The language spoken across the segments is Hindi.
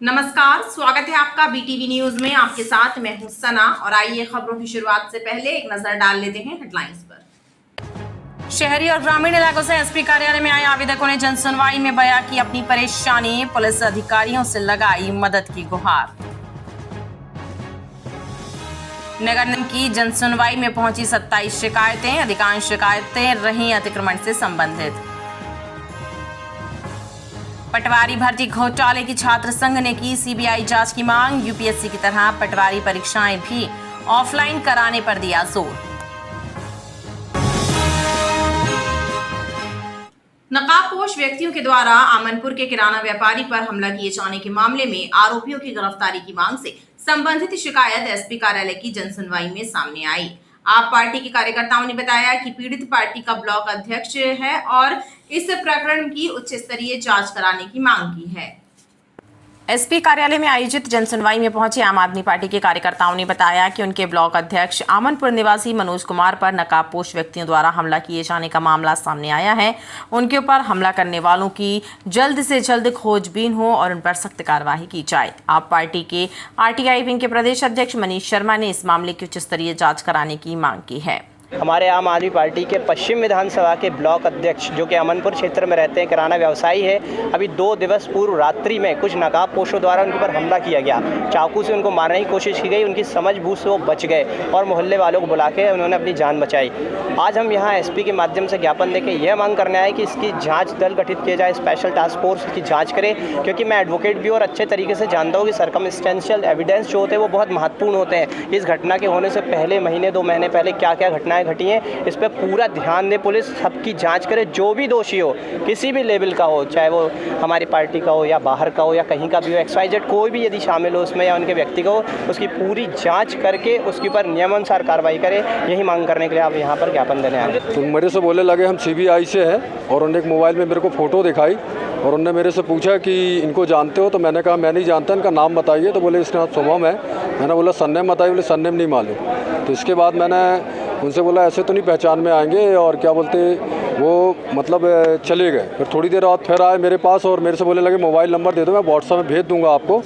नमस्कार, स्वागत है आपका बीटीवी न्यूज में। आपके साथ मैं हूं सना और आइए खबरों की शुरुआत से पहले एक नजर डाल लेते हैं हेडलाइंस पर। शहरी और ग्रामीण इलाकों से एसपी कार्यालय में आए आवेदकों ने जन सुनवाई में बयां की अपनी परेशानी, पुलिस अधिकारियों से लगाई मदद की गुहार। नगर निगम की जन सुनवाई में पहुंची 27 शिकायतें, अधिकांश शिकायतें रही अतिक्रमण से संबंधित। पटवारी भर्ती घोटाले की छात्र संघ ने की सीबीआई जांच की मांग, यूपीएससी की तरह पटवारी परीक्षाएं भी ऑफलाइन कराने पर दिया जोर। नकाबपोश व्यक्तियों के द्वारा आमनपुर के किराना व्यापारी पर हमला किए जाने के मामले में आरोपियों की गिरफ्तारी की मांग से संबंधित शिकायत एसपी कार्यालय की जनसुनवाई में सामने आई। आप पार्टी के कार्यकर्ताओं ने बताया कि पीड़ित पार्टी का ब्लॉक अध्यक्ष है और इस प्रकरण की उच्च स्तरीय जांच कराने की मांग की है। एसपी कार्यालय में आयोजित जनसुनवाई में पहुंचे आम आदमी पार्टी के कार्यकर्ताओं ने बताया कि उनके ब्लॉक अध्यक्ष आमनपुर निवासी मनोज कुमार पर नकाबपोश व्यक्तियों द्वारा हमला किए जाने का मामला सामने आया है। उनके ऊपर हमला करने वालों की जल्द से जल्द खोजबीन हो और उन पर सख्त कार्रवाई की जाए। आप पार्टी के आरटीआई विंग के प्रदेश अध्यक्ष मनीष शर्मा ने इस मामले की उच्च स्तरीय जाँच कराने की मांग की है। हमारे आम आदमी पार्टी के पश्चिम विधानसभा के ब्लॉक अध्यक्ष जो कि अमनपुर क्षेत्र में रहते हैं, किराना व्यवसायी है, अभी 2 दिवस पूर्व रात्रि में कुछ नकाबपोशों द्वारा उनके ऊपर हमला किया गया। चाकू से उनको मारने की कोशिश की गई, उनकी समझबूझ से वो बच गए और मोहल्ले वालों को बुला के उन्होंने अपनी जान बचाई। आज हम यहाँ एसपी के माध्यम से ज्ञापन देके यह मांग करने आए कि इसकी जाँच दल गठित किया जाए, स्पेशल टास्क फोर्स की जाँच करे, क्योंकि मैं एडवोकेट भी और अच्छे तरीके से जानता हूँ कि सर्कमस्टेंशियल एविडेंस जो होते हैं वो बहुत महत्वपूर्ण होते हैं। इस घटना के होने से पहले महीने 2 महीने पहले क्या क्या घटनाएं घटी हैं, इस पर पूरा ध्यान दे, पुलिस सबकी जांच करे। जो भी दोषी हो, किसी भी लेवल का हो, चाहे वो हमारी पार्टी का हो या बाहर का हो या कहीं का भी हो, XYZ कोई भी यदि शामिल हो उसमें या उनके व्यक्ति को, उसकी पूरी जांच करके उसके ऊपर नियमानुसार कार्रवाई करे। यही मांग करने के लिए आप यहाँ पर ज्ञापन देने आए। तो मेरे से बोलने लगे हम सीबीआई से हैं और उन्होंने एक मोबाइल में मेरे को फ़ोटो दिखाई और उन्होंने मेरे से पूछा कि इनको जानते हो, तो मैंने कहा मैं नहीं जानता, इनका नाम बताइए। तो बोले इसका नाम शुभम है। मैंने बोला सरनेम बताइए, बोले सरनेम नहीं मालूम। तो इसके बाद मैंने उनसे बोला ऐसे तो नहीं पहचान में आएंगे, और क्या बोलते वो मतलब चले गए। फिर थोड़ी देर बाद फिर आए मेरे पास और मेरे से बोलने लगे मोबाइल नंबर दे दो, मैं व्हाट्सएप में भेज दूंगा आपको।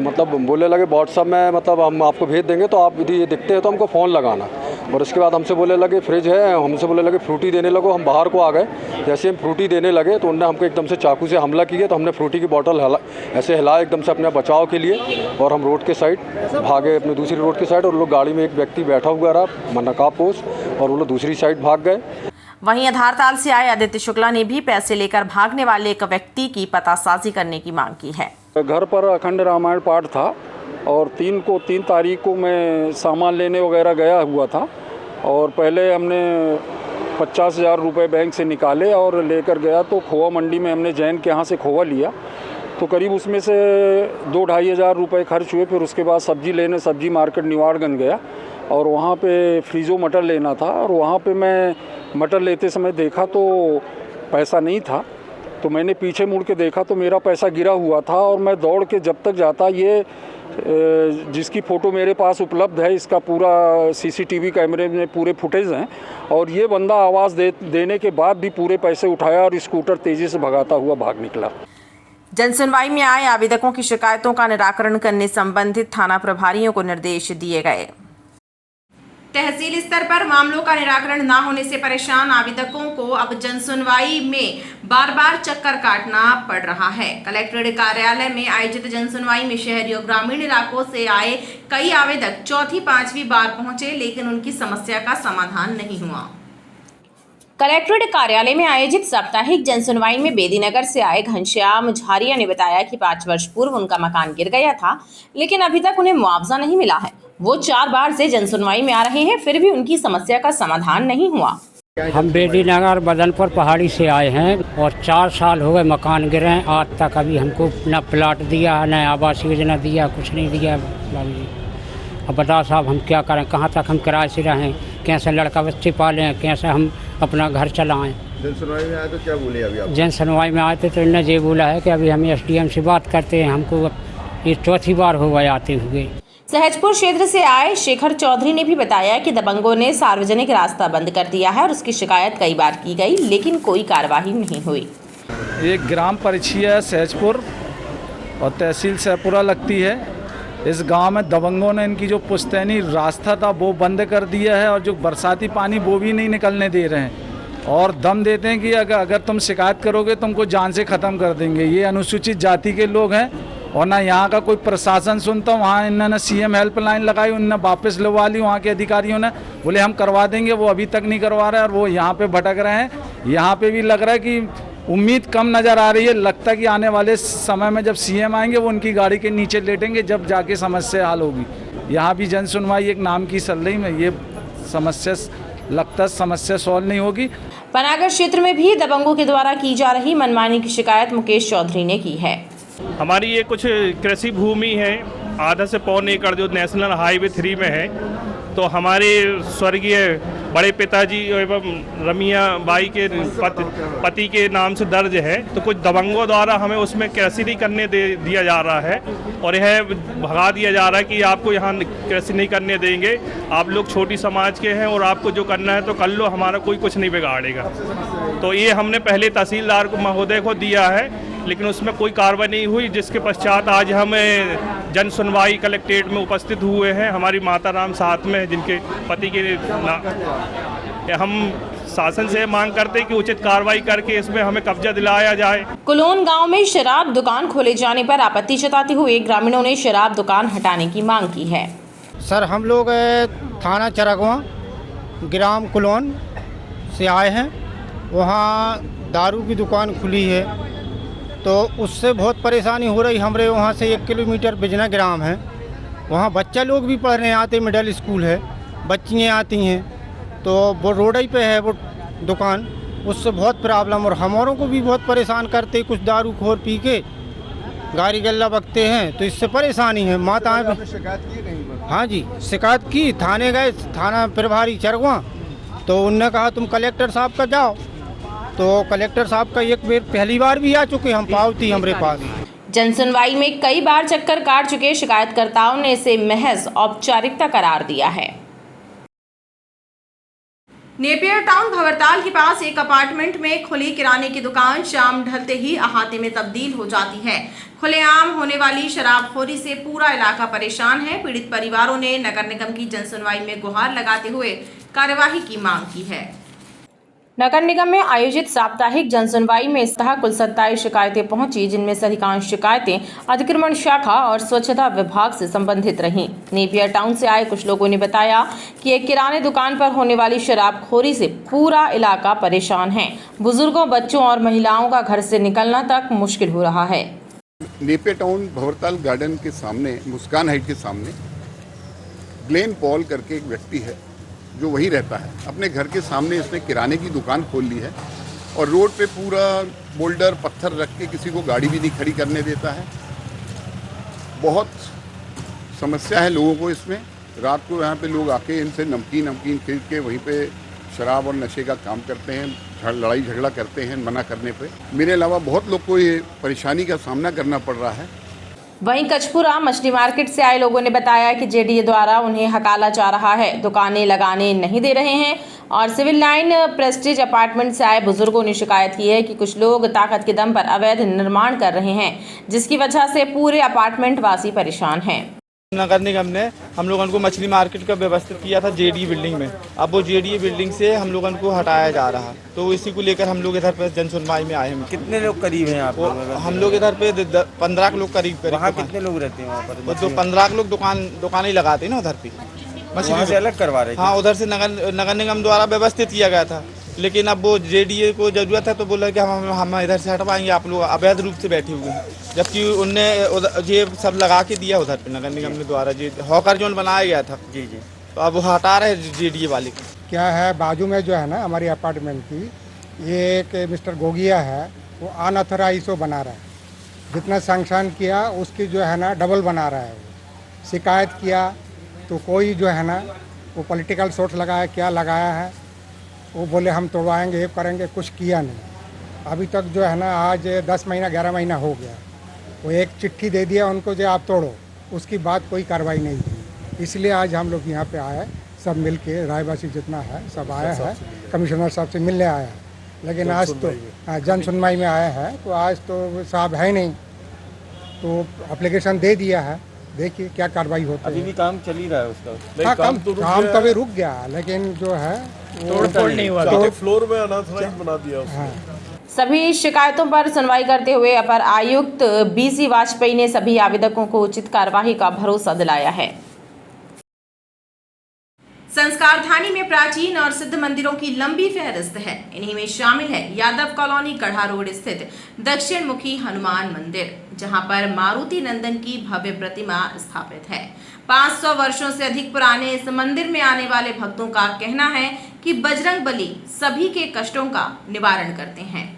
मतलब बोलने लगे व्हाट्सएप में मतलब हम आपको भेज देंगे, तो आप यदि ये दिखते हैं तो हमको फ़ोन लगाना। और उसके बाद हमसे बोलने लगे फ्रिज है, हमसे बोलने लगे फ्रूटी देने लगो। हम बाहर को आ गए। जैसे हम फ्रूटी देने लगे तो उन्होंने हमको एकदम से चाकू से हमला किया। तो हमने फ्रूटी की बोतल ऐसे हिलाया एकदम से अपने बचाव के लिए, और हम रोड के साइड भागे, अपने दूसरी रोड के साइड। और लोग गाड़ी में एक व्यक्ति बैठा हुआ रहा नकाबपोश, और वो लोग दूसरी साइड भाग गए। वहीं आधारताल से आए आदित्य शुक्ला ने भी पैसे लेकर भागने वाले एक व्यक्ति की पतासाजी करने की मांग की है। घर पर अखंड रामायण पाठ था और 3 तारीख को मैं सामान लेने वगैरह गया हुआ था, और पहले हमने 50,000 रुपये बैंक से निकाले और लेकर गया। तो खोवा मंडी में हमने जैन के यहाँ से खोवा लिया, तो करीब उसमें से 2-2.5 हज़ार रुपये खर्च हुए। फिर उसके बाद सब्ज़ी लेने सब्ज़ी मार्केट निवाड़गंज गया और वहाँ पे फ्रीज़ो मटर लेना था। और वहाँ पे मैं मटर लेते समय देखा तो पैसा नहीं था, तो मैंने पीछे मुड़ के देखा तो मेरा पैसा गिरा हुआ था। और मैं दौड़ के जब तक जाता, ये जिसकी फ़ोटो मेरे पास उपलब्ध है, इसका पूरा सीसीटीवी कैमरे में पूरे फुटेज हैं, और ये बंदा आवाज़ देने के बाद भी पूरे पैसे उठाया और स्कूटर तेज़ी से भगाता हुआ भाग निकला। जनसुनवाई में आए आवेदकों की शिकायतों का निराकरण करने संबंधित थाना प्रभारियों को निर्देश दिए गए। तहसील स्तर पर मामलों का निराकरण न होने से परेशान आवेदकों को अब जनसुनवाई में बार बार चक्कर काटना पड़ रहा है। कलेक्ट्रेट कार्यालय में आयोजित जनसुनवाई में शहरी और ग्रामीण इलाकों से आए कई आवेदक 4वीं-5वीं बार पहुंचे, लेकिन उनकी समस्या का समाधान नहीं हुआ। कलेक्ट्रेट कार्यालय में आयोजित साप्ताहिक जनसुनवाई में बेदीनगर से आए घनश्याम झारिया ने बताया कि 5 वर्ष पूर्व उनका मकान गिर गया था, लेकिन अभी तक उन्हें मुआवजा नहीं मिला है। वो 4 बार से जनसुनवाई में आ रहे हैं, फिर भी उनकी समस्या का समाधान नहीं हुआ। हम बेदीनगर बदनपुर पहाड़ी से आए हैं और 4 साल हो गए मकान गिरे हैं। आज तक अभी हमको न प्लाट दिया, न आवास योजना दिया, कुछ नहीं दिया। अब बताओ साहब हम क्या करें, कहाँ तक हम किराए से रहें, कैसे लड़का बच्चे पालें, कैसे हम अपना घर चलाएं। जनसुनवाई में आए तो क्या बोले अभी आप? जनसुनवाई में आए थे तो इन्होंने ये बोला है कि अभी हम SDM से बात करते हैं। हमको ये 4थी बार हो गए आते हुए। सहजपुर क्षेत्र से आए शेखर चौधरी ने भी बताया कि दबंगों ने सार्वजनिक रास्ता बंद कर दिया है और उसकी शिकायत कई बार की गई, लेकिन कोई कार्रवाई नहीं हुई। एक ग्राम परिचय सहजपुर और तहसील सहपुरा लगती है। इस गांव में दबंगों ने इनकी जो पुश्तैनी रास्ता था वो बंद कर दिया है और जो बरसाती पानी वो भी नहीं निकलने दे रहे हैं और दम देते हैं कि अगर तुम शिकायत करोगे तुमको जान से ख़त्म कर देंगे। ये अनुसूचित जाति के लोग हैं और ना यहाँ का कोई प्रशासन सुनता। वहाँ इन्होंने CM हेल्पलाइन लगाई, उनने वापस लगवा ली। वहाँ के अधिकारियों ने बोले हम करवा देंगे, वो अभी तक नहीं करवा रहे और वो यहाँ पे भटक रहे हैं। यहाँ पे भी लग रहा है कि उम्मीद कम नज़र आ रही है। लगता है कि आने वाले समय में जब CM आएंगे वो उनकी गाड़ी के नीचे लेटेंगे, जब जाके समस्या हल होगी। यहाँ भी जन सुनवाई एक नाम की चल रही में, ये समस्या सॉल्व नहीं होगी। पनागर क्षेत्र में भी दबंगों के द्वारा की जा रही मनमानी की शिकायत मुकेश चौधरी ने की है। हमारी ये कुछ कृषि भूमि है, आधा से पौन एकड़ जो नेशनल हाईवे 3 में है। तो हमारे स्वर्गीय बड़े पिताजी एवं रमिया बाई के पति के नाम से दर्ज है। तो कुछ दबंगों द्वारा हमें उसमें कृषि नहीं करने दिया जा रहा है और यह भगा दिया जा रहा है कि आपको यहाँ कृषि नहीं करने देंगे, आप लोग छोटी समाज के हैं और आपको जो करना है तो कर लो, हमारा कोई कुछ नहीं बिगाड़ेगा। तो ये हमने पहले तहसीलदार को महोदय को दिया है, लेकिन उसमें कोई कार्रवाई नहीं हुई, जिसके पश्चात आज हम जन सुनवाई कलेक्ट्रेट में उपस्थित हुए हैं। हमारी माता राम साथ में, जिनके पति के हम शासन से मांग करते हैं कि उचित कार्रवाई करके इसमें हमें कब्जा दिलाया जाए। कुलोन गांव में शराब दुकान खोले जाने पर आपत्ति जताते हुए ग्रामीणों ने शराब दुकान हटाने की मांग की है। सर, हम लोग थाना चरगवा ग्राम कुलोन से आए हैं। वहाँ दारू की दुकान खुली है तो उससे बहुत परेशानी हो रही। हमारे वहाँ से 1 किलोमीटर बिजना ग्राम है, वहाँ बच्चा लोग भी पढ़ने आते, मिडिल स्कूल है, बच्चियाँ आती हैं। तो वो रोड ही पे है वो दुकान, उससे बहुत प्रॉब्लम और हमारों को भी बहुत परेशान करते। कुछ दारू खोर पी के गाड़ी गल्ला बकते हैं तो इससे परेशानी है। माताएँ भी शिकायत की कहीं पर? हाँ जी, शिकायत की, थाने गए, थाना प्रभारी चरगवा, तो उनने कहा तुम कलेक्टर साहब का जाओ। तो कलेक्टर साहब का एक बार पहली बार भी आ चुके, हम पावती हमारे पास। जन सुनवाई में कई बार चक्कर काट चुके शिकायतकर्ताओं ने इसे महज औपचारिकता करार दिया है। नेपियर टाउन भंवरताल के पास एक अपार्टमेंट में खुली किराने की दुकान शाम ढलते ही अहाते में तब्दील हो जाती है। खुलेआम होने वाली शराबखोरी से पूरा इलाका परेशान है। पीड़ित परिवारों ने नगर निगम की जन सुनवाई में गुहार लगाते हुए कार्यवाही की मांग की है। नगर निगम में आयोजित साप्ताहिक जन सुनवाई में इस तरह कुल 27 शिकायतें पहुंची, जिनमें से अधिकांश शिकायतें अतिक्रमण शाखा और स्वच्छता विभाग से संबंधित रहीं। नेपियर टाउन से आए कुछ लोगों ने बताया कि एक किराने दुकान पर होने वाली शराबखोरी से पूरा इलाका परेशान है। बुजुर्गों, बच्चों और महिलाओं का घर से निकलना तक मुश्किल हो रहा है। नेपियर टाउन भंवरताल गार्डन के सामने, मुस्कान हाइट के सामने ग्लेन पॉल करके एक व्यक्ति है जो वही रहता है। अपने घर के सामने इसने किराने की दुकान खोल ली है और रोड पे पूरा बोल्डर पत्थर रख के किसी को गाड़ी भी नहीं खड़ी करने देता है। बहुत समस्या है लोगों को इसमें। रात को यहाँ पे लोग आके इनसे नमकीन खरीद के वहीं पे शराब और नशे का काम करते हैं, लड़ाई झगड़ा करते हैं मना करने पे। मेरे अलावा बहुत लोग को ये परेशानी का सामना करना पड़ रहा है। वहीं कचपुरा मछली मार्केट से आए लोगों ने बताया कि जेडीए द्वारा उन्हें हकाला जा रहा है, दुकानें लगाने नहीं दे रहे हैं। और सिविल लाइन प्रेस्टीज अपार्टमेंट से आए बुजुर्गों ने शिकायत की है कि कुछ लोग ताकत के दम पर अवैध निर्माण कर रहे हैं, जिसकी वजह से पूरे अपार्टमेंट वासी परेशान हैं। नगर निगम ने हम लोगों को मछली मार्केट का व्यवस्थित किया था जेडीए बिल्डिंग में। अब वो जेडीए बिल्डिंग से हम लोगों को हटाया जा रहा, तो इसी को लेकर हम लोग इधर पे जन सुनवाई में आए हैं। कितने लोग करीब हैं आप? हम लोग इधर पे 15 लोग करीब। वहाँ कितने लोग रहते हैं वहाँ पर? तो 15 लोग दुकान ही लगाते हैं ना उधर पे, मछली से अलग करवा रहे थे। हाँ, उधर से नगर निगम द्वारा व्यवस्थित किया गया था, लेकिन अब वो जेडीए को जरूरत है तो बोला कि हम इधर से हटवाएंगे, आप लोग अवैध रूप से बैठे हुए हैं। जबकि उनने ये सब लगा के दिया उधर पे नगर निगम ने द्वारा, जो हॉकर जोन बनाया गया था जी, तो अब वो हटा रहे जेडीए वाले को। क्या है, बाजू में जो है ना हमारी अपार्टमेंट की, ये एक मिस्टर गोगिया है, वो अनऑथराइज बना रहा है। जितना सैंक्शन किया उसकी जो है ना डबल बना रहा है। शिकायत किया तो कोई जो है ना वो पॉलिटिकल सोर्स लगाया, क्या लगाया है, वो बोले हम तोड़वाएंगे, ये करेंगे, कुछ किया नहीं। अभी तक जो है ना आज 10 महीना 11 महीना हो गया। वो एक चिट्ठी दे दिया उनको जो आप तोड़ो, उसकी बाद कोई कार्रवाई नहीं की। इसलिए आज हम लोग यहाँ पे आए, सब मिल के रायवासी जितना है सब आया है, कमिश्नर साहब से मिलने आया है। लेकिन आज तो जन सुनवाई में आया है, तो आज तो साहब है नहीं, तो एप्लीकेशन दे दिया है, देखिए क्या कार्रवाई होती है। अभी भी काम चल ही रहा है उसका। हाँ, काम तो अभी रुक गया, लेकिन जो है तोड़ नहीं हुआ, फ्लोर में अनाथराइज बना दिया। हाँ। सभी शिकायतों पर सुनवाई करते हुए अपर आयुक्त बीसी वाजपेयी ने सभी आवेदकों को उचित कार्यवाही का भरोसा दिलाया है। संस्कारधानी में प्राचीन और सिद्ध मंदिरों की लंबी फहरिस्त है। इन्हीं में शामिल है यादव कॉलोनी गढ़ा रोड स्थित दक्षिण मुखी हनुमान मंदिर, जहां पर मारुति नंदन की भव्य प्रतिमा स्थापित है। 500 वर्षों से अधिक पुराने इस मंदिर में आने वाले भक्तों का कहना है कि बजरंग बली सभी के कष्टों का निवारण करते हैं।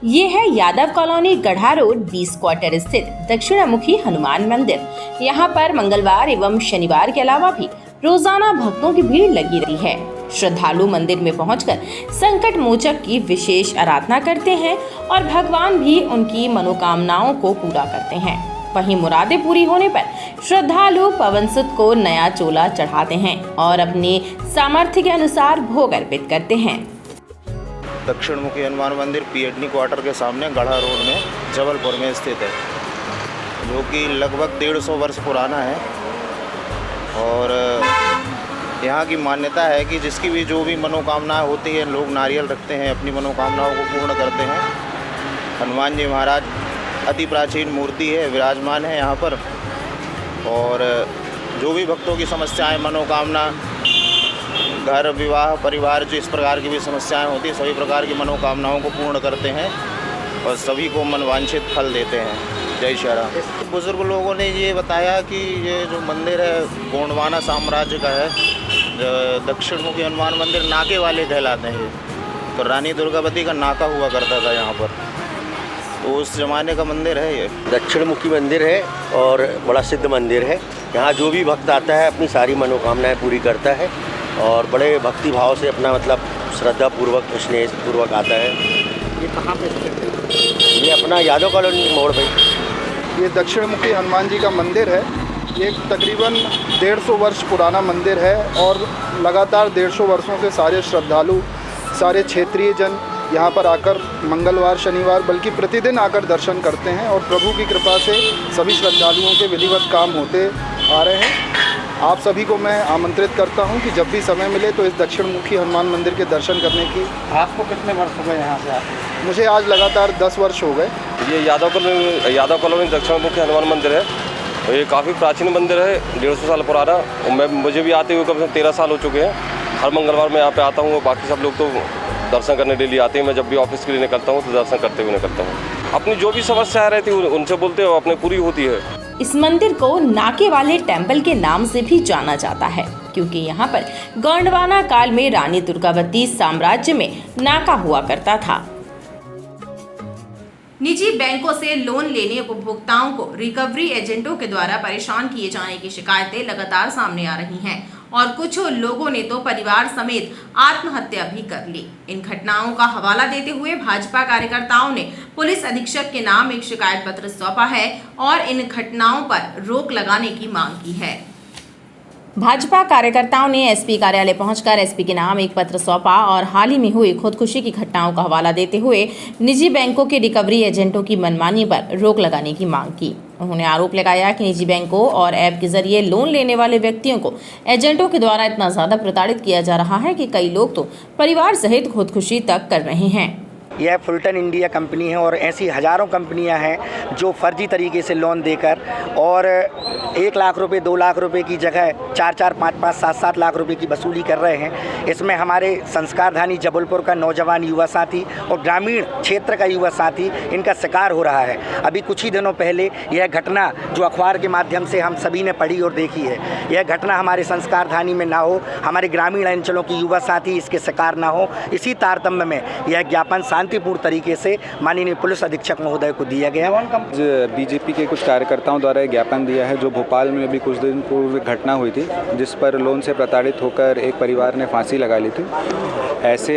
ये है यादव कॉलोनी गढ़ा रोड 20 क्वार्टर स्थित दक्षिणमुखी हनुमान मंदिर। यहाँ पर मंगलवार एवं शनिवार के अलावा भी रोजाना भक्तों की भीड़ लगी रहती है। श्रद्धालु मंदिर में पहुंचकर संकट मोचक की विशेष आराधना करते हैं और भगवान भी उनकी मनोकामनाओं को पूरा करते हैं। वहीं मुरादें पूरी होने पर श्रद्धालु पवन सुत को नया चोला चढ़ाते हैं और अपने सामर्थ्य के अनुसार भोग अर्पित करते हैं। दक्षिण मुखी हनुमान मंदिर पीएचडी क्वार्टर के सामने गढ़ा रोड में जबलपुर में स्थित है, जो कि लगभग 150 वर्ष पुराना है। और यहाँ की मान्यता है कि जिसकी भी जो भी मनोकामनाएं होती है, लोग नारियल रखते हैं, अपनी मनोकामनाओं को पूर्ण करते हैं। हनुमान जी महाराज अति प्राचीन मूर्ति है, विराजमान है यहाँ पर। और जो भी भक्तों की समस्याएं, मनोकामना, घर, विवाह, परिवार, जो इस प्रकार की भी समस्याएं होती हैं, सभी प्रकार की मनोकामनाओं को पूर्ण करते हैं और सभी को मनवांछित फल देते हैं। जय श्री राम। बुजुर्ग लोगों ने ये बताया कि ये जो मंदिर है गोंडवाना साम्राज्य का है। दक्षिण मुखी हनुमान मंदिर नाके वाले कहलाते हैं। तो रानी दुर्गावती का नाका हुआ करता था यहाँ पर, तो उस ज़माने का मंदिर है ये। दक्षिण मुखी मंदिर है और बड़ा सिद्ध मंदिर है। यहाँ जो भी भक्त आता है अपनी सारी मनोकामनाएं पूरी करता है और बड़े भक्ति भाव से अपना मतलब श्रद्धा पूर्वक, स्नेह पूर्वक आता है। ये कहाँ पे स्थित है? ये अपना यादव कॉलोनी मोड़ पे। ये दक्षिण मुखी हनुमान जी का मंदिर है। ये तकरीबन 150 वर्ष पुराना मंदिर है और लगातार 150 वर्षों से सारे श्रद्धालु, सारे क्षेत्रीय जन यहाँ पर आकर मंगलवार, शनिवार, बल्कि प्रतिदिन आकर दर्शन करते हैं और प्रभु की कृपा से सभी श्रद्धालुओं के विधिवत काम होते आ रहे हैं। आप सभी को मैं आमंत्रित करता हूं कि जब भी समय मिले तो इस दक्षिण मुखी हनुमान मंदिर के दर्शन करने की। आपको कितने वर्ष हो गए यहाँ से आते? मुझे आज लगातार 10 वर्ष हो गए। ये यादव कॉलोनी दक्षिण मुखी हनुमान मंदिर है। ये काफ़ी प्राचीन मंदिर है, 150 साल पुराना। और मुझे भी आते हुए कम से कम 13 साल हो चुके हैं। हर मंगलवार मैं यहाँ पे आता हूँ। बाकी सब लोग तो दर्शन करने डेली आते हैं। मैं जब भी ऑफिस के लिए निकलता हूँ तो दर्शन करते हुए निकलता हूँ। अपनी जो भी समस्या रहती है उनसे बोलते हो, अपने पूरी होती है। इस मंदिर को नाके वाले टेम्पल के नाम से भी जाना जाता है, क्योंकि यहाँ पर गोंडवाना काल में रानी दुर्गावती साम्राज्य में नाका हुआ करता था। निजी बैंकों से लोन लेने उपभोक्ताओं को रिकवरी एजेंटों के द्वारा परेशान किए जाने की शिकायतें लगातार सामने आ रही हैं और कुछ लोगों ने तो परिवार समेत आत्महत्या भी कर ली। इन घटनाओं का हवाला देते हुए भाजपा कार्यकर्ताओं ने पुलिस अधीक्षक के नाम एक शिकायत पत्र सौंपा है और इन घटनाओं पर रोक लगाने की मांग की है। भाजपा कार्यकर्ताओं ने एसपी कार्यालय पहुंचकर एसपी के नाम एक पत्र सौंपा और हाल ही में हुई खुदकुशी की घटनाओं का हवाला देते हुए निजी बैंकों के रिकवरी एजेंटों की मनमानी पर रोक लगाने की मांग की। उन्होंने आरोप लगाया कि निजी बैंकों और ऐप के जरिए लोन लेने वाले व्यक्तियों को एजेंटों के द्वारा इतना ज्यादा प्रताड़ित किया जा रहा है कि कई लोग तो परिवार सहित खुदकुशी तक कर रहे हैं। यह फुलटन इंडिया कंपनी है और ऐसी हज़ारों कंपनियां हैं जो फर्जी तरीके से लोन देकर और 1 लाख रुपए 2 लाख रुपए की जगह 4-4, 5-5, 7-7 लाख रुपए की वसूली कर रहे हैं। इसमें हमारे संस्कारधानी जबलपुर का नौजवान युवा साथी और ग्रामीण क्षेत्र का युवा साथी इनका शिकार हो रहा है। अभी कुछ ही दिनों पहले यह घटना जो अखबार के माध्यम से हम सभी ने पढ़ी और देखी है, यह घटना हमारे संस्कारधानी में ना हो, हमारे ग्रामीण अंचलों की युवा साथी इसके शिकार ना हो। इसी तारतम्य में यह ज्ञापन शांतिपूर्ण तरीके से माननीय पुलिस अधीक्षक महोदय को दिया गया। बीजेपी के कुछ कार्यकर्ताओं द्वारा ज्ञापन दिया है जो भोपाल में भी कुछ दिन पूर्व घटना हुई थी, जिस पर लोन से प्रताड़ित होकर एक परिवार ने फांसी लगा ली थी। ऐसे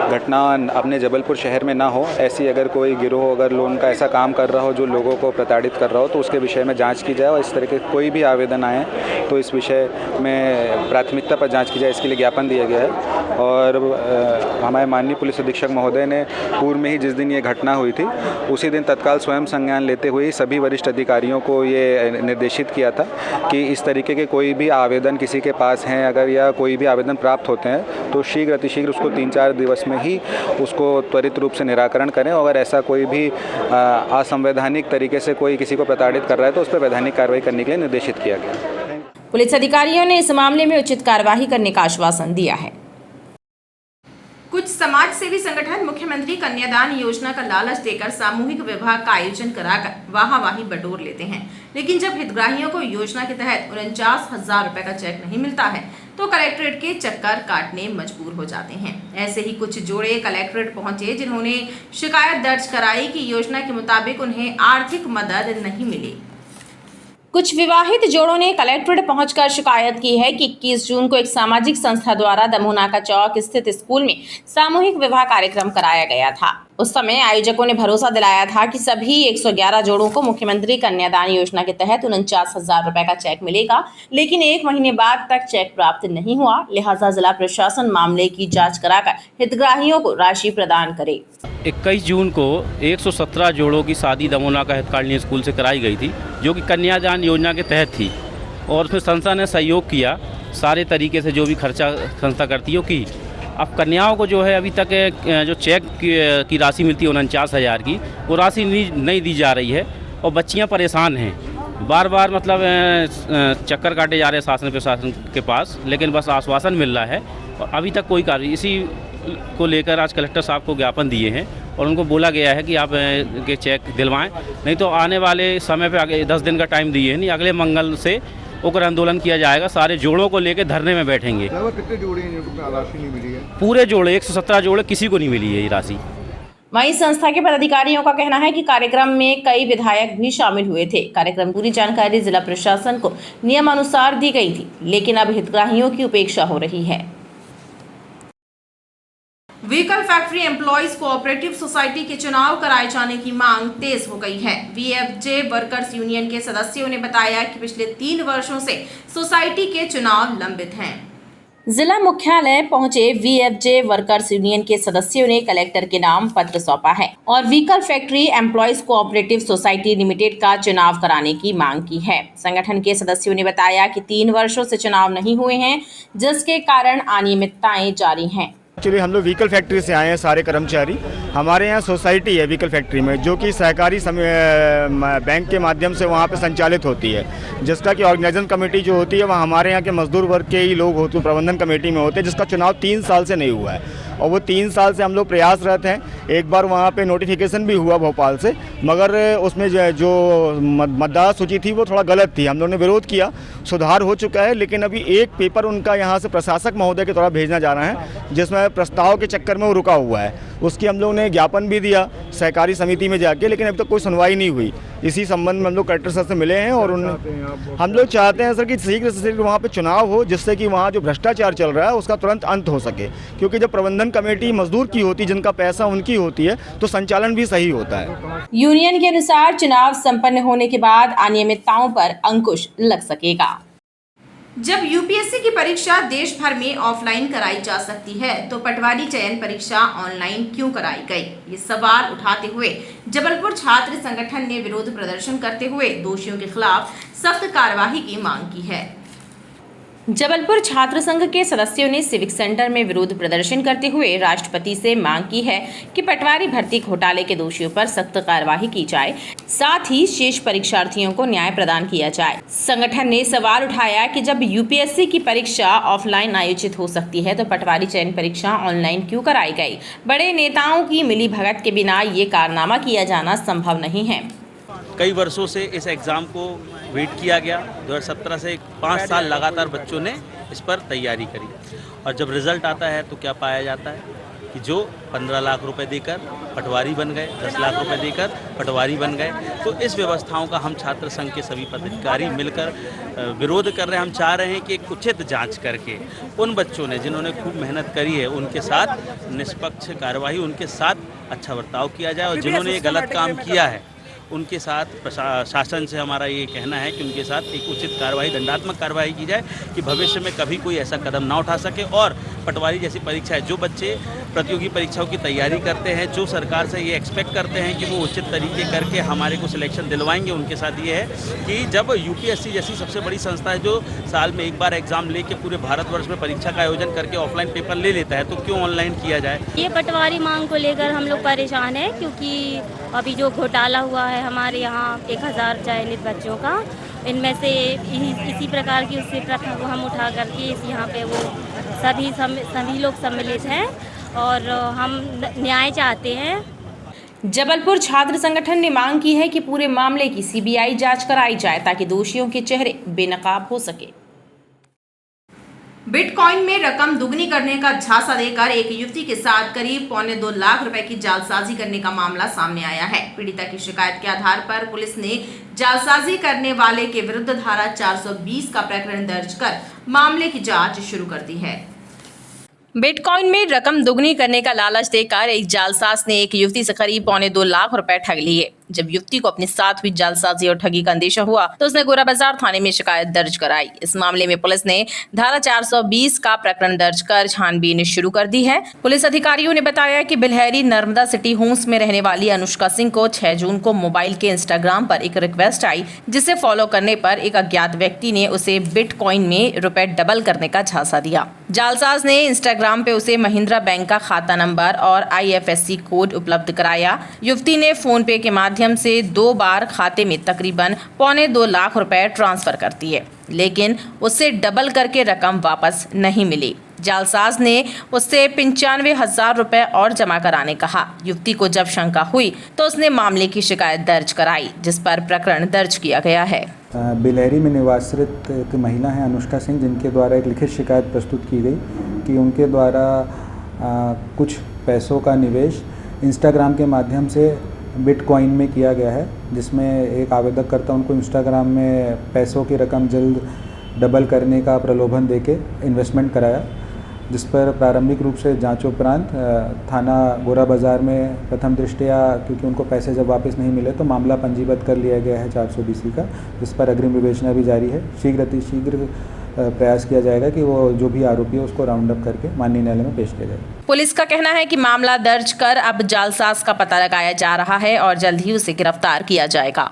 घटना अपने जबलपुर शहर में ना हो। ऐसी अगर कोई गिरोह अगर लोन का ऐसा काम कर रहा हो जो लोगों को प्रताड़ित कर रहा हो तो उसके विषय में जांच की जाए और इस तरह के कोई भी आवेदन आए तो इस विषय में प्राथमिकता पर जांच की जाए, इसके लिए ज्ञापन दिया गया है। और हमारे माननीय पुलिस अधीक्षक महोदय ने पूर्व में ही जिस दिन ये घटना हुई थी उसी दिन तत्काल स्वयं संज्ञान लेते हुए सभी वरिष्ठ अधिकारियों को ये निर्देशित किया था कि इस तरीके के कोई भी आवेदन किसी के पास हैं अगर या कोई भी आवेदन प्राप्त होते हैं तो शीघ्र अतिशीघ्र उसको 3-4 दिवस में ही उसको त्वरित रूप से निराकरण करें। अगर ऐसा कोई भी असंवैधानिक तरीके से कोई किसी को प्रताड़ित कर रहा है तो उस पर वैधानिक कार्रवाई करने के लिए निर्देशित किया गया। पुलिस अधिकारियों ने इस मामले में उचित कार्यवाही करने का आश्वासन दिया है। कुछ समाज सेवी संगठन मुख्यमंत्री कन्यादान योजना का लालच देकर सामूहिक विवाह का आयोजन कराकर वाहावाही बटोर लेते हैं, लेकिन जब हितग्राहियों को योजना के तहत 49,000 रुपए का चेक नहीं मिलता है तो कलेक्ट्रेट के चक्कर काटने मजबूर हो जाते हैं। ऐसे ही कुछ जोड़े कलेक्ट्रेट पहुंचे जिन्होंने शिकायत दर्ज कराई कि योजना के मुताबिक उन्हें आर्थिक मदद नहीं मिली। कुछ विवाहित जोड़ों ने कलेक्ट्रेट पहुंचकर शिकायत की है कि 21 जून को एक सामाजिक संस्था द्वारा दमोनाका चौक स्थित स्कूल में सामूहिक विवाह कार्यक्रम कराया गया था। उस समय आयोजकों ने भरोसा दिलाया था कि सभी 111 जोड़ों को मुख्यमंत्री कन्यादान योजना के तहत 49,000 रुपए का चेक मिलेगा, लेकिन 1 महीने बाद तक चेक प्राप्त नहीं हुआ। लिहाजा जिला प्रशासन मामले की जाँच कराकर हितग्राहियों को राशि प्रदान करे। 21 जून को 117 जोड़ों की शादी दमोनाका हितकारिणी स्कूल से कराई गई थी, जो कि कन्यादान योजना के तहत थी, और उसमें संस्था ने सहयोग किया सारे तरीके से, जो भी खर्चा संस्था करती है की। अब कन्याओं को जो है अभी तक जो चेक की राशि मिलती है 49,000 की, वो राशि नहीं दी जा रही है और बच्चियां परेशान हैं। बार बार मतलब चक्कर काटे जा रहे हैं शासन प्रशासन के पास, लेकिन बस आश्वासन मिल रहा है और अभी तक कोई कार्य। इसी को लेकर आज कलेक्टर साहब को ज्ञापन दिए हैं और उनको बोला गया है कि आप के चेक दिलवाएं, नहीं तो आने वाले समय पे आगे 10 दिन का टाइम दिए हैं, नहीं अगले मंगल से उग्र आंदोलन किया जाएगा। सारे जोड़ों को लेकर धरने में बैठेंगे। कितने जोड़े राशि नहीं मिली है? पूरे जोड़े 117 जोड़े, किसी को नहीं मिली है ये राशि। वहीं संस्था के पदाधिकारियों का कहना है कि कार्यक्रम में कई विधायक भी शामिल हुए थे। कार्यक्रम पूरी जानकारी जिला प्रशासन को नियमानुसार दी गई थी, लेकिन अब हितग्राहियों की उपेक्षा हो रही है। Vehicle factory employees cooperative society के चुनाव कराए जाने की मांग तेज हो गई है। वीएफजे वर्कर्स यूनियन के सदस्यों ने बताया कि पिछले 3 वर्षों से सोसाइटी के चुनाव लंबित हैं। जिला मुख्यालय पहुंचे वीएफजे वर्कर्स यूनियन के सदस्यों ने कलेक्टर के नाम पत्र सौंपा है और vehicle factory employees cooperative society limited का चुनाव कराने की मांग की है। संगठन के सदस्यों ने बताया कि 3 वर्षों से चुनाव नहीं हुए हैं, जिसके कारण अनियमितताएं जारी हैं। एक्चुअली हम लोग व्हीकल फैक्ट्री से आए हैं सारे कर्मचारी। हमारे यहाँ सोसाइटी है व्हीकल फैक्ट्री में, जो कि सहकारी बैंक के माध्यम से वहाँ पे संचालित होती है, जिसका कि ऑर्गेनाइजेशन कमेटी जो होती है वह हमारे यहाँ के मजदूर वर्ग के ही लोग होते हैं, प्रबंधन कमेटी में होते हैं, जिसका चुनाव 3 साल से नहीं हुआ है। और वो 3 साल से हम लोग प्रयासरत हैं। एक बार वहाँ पे नोटिफिकेशन भी हुआ भोपाल से, मगर उसमें जो मतदाता सूची थी वो थोड़ा गलत थी। हम लोगों ने विरोध किया, सुधार हो चुका है, लेकिन अभी एक पेपर उनका यहाँ से प्रशासक महोदय के द्वारा भेजना जा रहा है, जिसमें प्रस्ताव के चक्कर में वो रुका हुआ है। उसकी हम लोगों ने ज्ञापन भी दिया सहकारी समिति में जाके, लेकिन अभी तक कोई सुनवाई नहीं हुई। इसी संबंध में हम लोग कलेक्टर सर से मिले हैं और हम लोग चाहते हैं सर कि शीघ्र से शीघ्र वहाँ पे चुनाव हो, जिससे कि वहाँ जो भ्रष्टाचार चल रहा है उसका तुरंत अंत हो सके। क्योंकि जब प्रबंधन कमेटी मजदूर की होती, जिनका पैसा उनकी होती है, तो संचालन भी सही होता है। यूनियन के अनुसार चुनाव संपन्न होने के बाद अनियमितताओं पर अंकुश लग सकेगा। जब यूपीएससी की परीक्षा देश भर में ऑफलाइन कराई जा सकती है, तो पटवारी चयन परीक्षा ऑनलाइन क्यों कराई गई? ये सवाल उठाते हुए जबलपुर छात्र संगठन ने विरोध प्रदर्शन करते हुए दोषियों के खिलाफ सख्त कार्यवाही की मांग की है। जबलपुर छात्र संघ के सदस्यों ने सिविक सेंटर में विरोध प्रदर्शन करते हुए राष्ट्रपति से मांग की है कि पटवारी भर्ती घोटाले के दोषियों पर सख्त कार्यवाही की जाए, साथ ही शेष परीक्षार्थियों को न्याय प्रदान किया जाए। संगठन ने सवाल उठाया कि जब यूपीएससी की परीक्षा ऑफलाइन आयोजित हो सकती है, तो पटवारी चयन परीक्षा ऑनलाइन क्यों कराई गई? बड़े नेताओं की मिलीभगत के बिना ये कारनामा किया जाना संभव नहीं है। कई वर्षों से इस एग्ज़ाम को वेट किया गया। 2017 से 5 साल लगातार बच्चों ने इस पर तैयारी करी, और जब रिज़ल्ट आता है तो क्या पाया जाता है कि जो 15 लाख रुपए देकर पटवारी बन गए, 10 लाख रुपए देकर पटवारी बन गए। तो इस व्यवस्थाओं का हम छात्र संघ के सभी पदाधिकारी मिलकर विरोध कर रहे हैं। हम चाह रहे हैं कि एक उचित जांच करके उन बच्चों ने जिन्होंने खूब मेहनत करी है, उनके साथ निष्पक्ष कार्यवाही, उनके साथ अच्छा बर्ताव किया जाए, और जिन्होंने ये गलत काम किया है उनके साथ शासन से हमारा ये कहना है कि उनके साथ एक उचित कार्रवाई, दंडात्मक कार्रवाई की जाए, कि भविष्य में कभी कोई ऐसा कदम ना उठा सके और पटवारी जैसी परीक्षा है। जो बच्चे प्रतियोगी परीक्षाओं की तैयारी करते हैं, जो सरकार से ये एक्सपेक्ट करते हैं कि वो उचित तरीके करके हमारे को सिलेक्शन दिलवाएंगे, उनके साथ ये है कि जब यूपीएससी जैसी सबसे बड़ी संस्था है जो साल में एक बार एग्ज़ाम लेके पूरे भारतवर्ष में परीक्षा का आयोजन करके ऑफलाइन पेपर ले लेता है, तो क्यों ऑनलाइन किया जाए। ये पटवारी मांग को लेकर हम लोग परेशान हैं, क्योंकि अभी जो घोटाला हुआ है हमारे यहाँ 1000 चयनित बच्चों का, इनमें से इसी प्रकार की उससे प्रथा को हम उठा करके यहाँ पे वो सभी लोग सम्मिलित हैं और हम न्याय चाहते हैं। जबलपुर छात्र संगठन ने मांग की है कि पूरे मामले की सीबीआई जांच कराई जाए ताकि दोषियों के चेहरे बेनकाब हो सके। बिटकॉइन में रकम दुगनी करने का झांसा देकर एक युवती के साथ करीब 1.25 लाख रुपए की जालसाजी करने का मामला सामने आया है। पीड़िता की शिकायत के आधार पर पुलिस ने जालसाजी करने वाले के विरुद्ध धारा 420 का प्रकरण दर्ज कर मामले की जांच शुरू कर दी है। बिटकॉइन में रकम दुगनी करने का लालच देकर एक जालसाज ने एक युवती से करीब 1.25 लाख रुपए ठग लिए। जब युवती को अपने साथ हुई जालसाजी और ठगी का अंदेशा हुआ तो उसने गोरा बाजार थाने में शिकायत दर्ज कराई। इस मामले में पुलिस ने धारा 420 का प्रकरण दर्ज कर छानबीन शुरू कर दी है। पुलिस अधिकारियों ने बताया कि बिल्हैरी नर्मदा सिटी होम्स में रहने वाली अनुष्का सिंह को 6 जून को मोबाइल के इंस्टाग्राम पर एक रिक्वेस्ट आई, जिसे फॉलो करने पर एक अज्ञात व्यक्ति ने उसे बिटकॉइन में रुपए डबल करने का झांसा दिया। जालसाज ने इंस्टाग्राम पे उसे महिंद्रा बैंक का खाता नंबर और IFSC कोड उपलब्ध कराया। युवती ने फोन पे के माध्यम से 2 बार खाते में तकरीबन 1.25 लाख रुपए ट्रांसफर कर दिए, लेकिन उससे डबल करके रकम वापस नहीं मिली। जालसाज ने उससे 95,000 रुपए और जमा कराने कहा। युवती को जब शंका हुई तो उसने मामले की शिकायत दर्ज कराई, जिस पर प्रकरण दर्ज किया गया है। बिल्हैरी में निवासित एक महिला हैं अनुष्का सिंह, जिनके द्वारा एक लिखित शिकायत प्रस्तुत की गई कि उनके द्वारा कुछ पैसों का निवेश इंस्टाग्राम के माध्यम से बिटकॉइन में किया गया है, जिसमें एक आवेदककर्ता उनको इंस्टाग्राम में पैसों की रकम जल्द डबल करने का प्रलोभन देके इन्वेस्टमेंट कराया, जिस पर प्रारंभिक रूप से जांच उपरांत थाना गोरा बाजार में प्रथम दृष्टया, क्योंकि उनको पैसे जब वापस नहीं मिले तो मामला पंजीबद्ध कर लिया गया है 420 का, जिस पर अग्रिम विवेचना भी जारी है। शीघ्र अतिशीघ्र प्रयास किया जाएगा कि वो जो भी आरोपी है उसको राउंड अप करके माननीय न्यायालय में पेश किया जाए। पुलिस का कहना है कि मामला दर्ज कर अब जालसाज का पता लगाया जा रहा है और जल्द ही उसे गिरफ्तार किया जाएगा।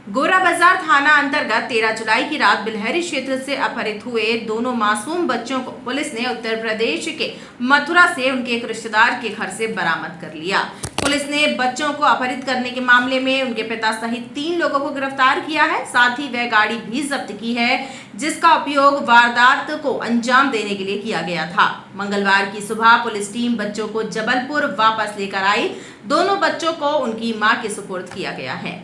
गोरा बाजार थाना अंतर्गत 13 जुलाई की रात बिल्हैरी क्षेत्र से अपहरित हुए दोनों मासूम बच्चों को पुलिस ने उत्तर प्रदेश के मथुरा से उनके एक रिश्तेदार के घर से बरामद कर लिया। पुलिस ने बच्चों को अपहरित करने के मामले में उनके पिता सहित 3 लोगों को गिरफ्तार किया है। साथ ही वह गाड़ी भी जब्त की है, जिसका उपयोग वारदात को अंजाम देने के लिए किया गया था। मंगलवार की सुबह पुलिस टीम बच्चों को जबलपुर वापस लेकर आई। दोनों बच्चों को उनकी मां के सुपुर्द किया गया है।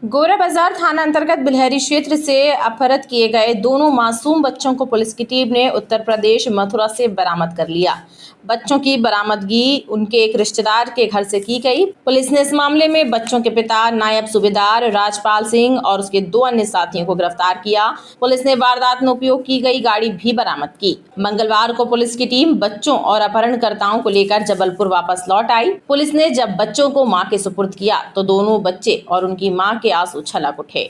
गोरा बाजार थाना अंतर्गत बिल्हैरी क्षेत्र से अपहरित किए गए दोनों मासूम बच्चों को पुलिस की टीम ने उत्तर प्रदेश मथुरा से बरामद कर लिया। बच्चों की बरामदगी उनके एक रिश्तेदार के घर से की गई। पुलिस ने इस मामले में बच्चों के पिता नायब सूबेदार राजपाल सिंह और उसके 2 अन्य साथियों को गिरफ्तार किया। पुलिस ने वारदात में उपयोग की गई गाड़ी भी बरामद की। मंगलवार को पुलिस की टीम बच्चों और अपहरणकर्ताओं को लेकर जबलपुर वापस लौट आई। पुलिस ने जब बच्चों को मां के सुपुर्द किया तो दोनों बच्चे और उनकी मां के आंसू छलक उठे।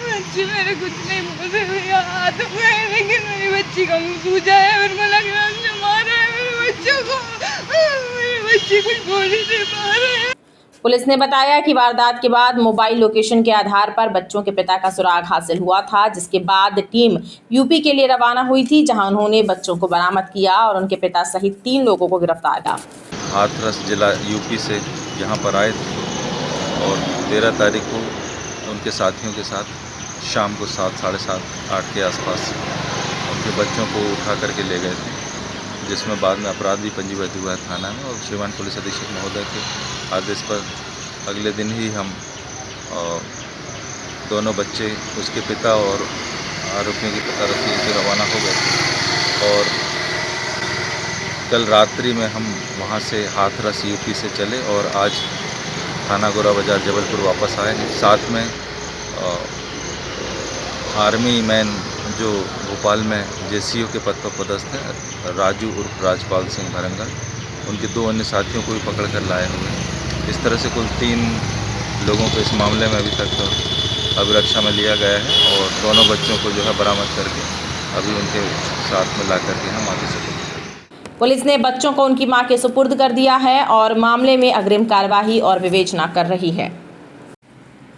बच्ची मेरे कुछ नहीं मुझे हाथ में, लेकिन मेरी बच्ची का मुंह सूजा है और मैं लग रहा है मारा है मेरे बच्चों को। मेरी बच्ची कुछ बोल ही नहीं पा रही है। पुलिस ने बताया कि वारदात के बाद मोबाइल लोकेशन के आधार पर बच्चों के पिता का सुराग हासिल हुआ था, जिसके बाद टीम यूपी के लिए रवाना हुई थी, जहां उन्होंने बच्चों को बरामद किया और उनके पिता सहित 3 लोगों को गिरफ्तार किया। हाथरस जिला यूपी से यहाँ पर आए थे और 13 तारीख को उनके साथियों के साथ शाम को 7, साढ़े 7, 8 के आसपास उनके बच्चों को उठा करके ले गए थे, जिसमें बाद में अपराध भी पंजीबद्ध हुआ है थाना में। और श्रीमान पुलिस अधीक्षक महोदय के आदेश पर अगले दिन ही हम दोनों बच्चे, उसके पिता और आरोपियों के पिता रफीक से रवाना हो गए थे। और कल रात्रि में हम वहाँ से हाथरस यूपी से चले और आज थाना गोरा बाजार जबलपुर वापस आए हैं। साथ में आर्मी मैन जो भोपाल में JCO के पद पर पदस्थ हैं, राजू उर्फ राजपाल सिंह भरंगा, उनके 2 अन्य साथियों को भी पकड़ कर लाए हुए हैं। इस तरह से कुल 3 लोगों को इस मामले में अभी तक अभिरक्षा में लिया गया है और दोनों बच्चों को जो है बरामद करके अभी उनके साथ में ला करके हम आगे चलेंगे। पुलिस ने बच्चों को उनकी मां के सुपुर्द कर दिया है और मामले में अग्रिम कार्यवाही और विवेचना कर रही है।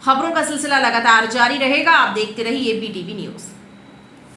खबरों का सिलसिला लगातार जारी रहेगा, आप देखते रहिए BTV न्यूज़।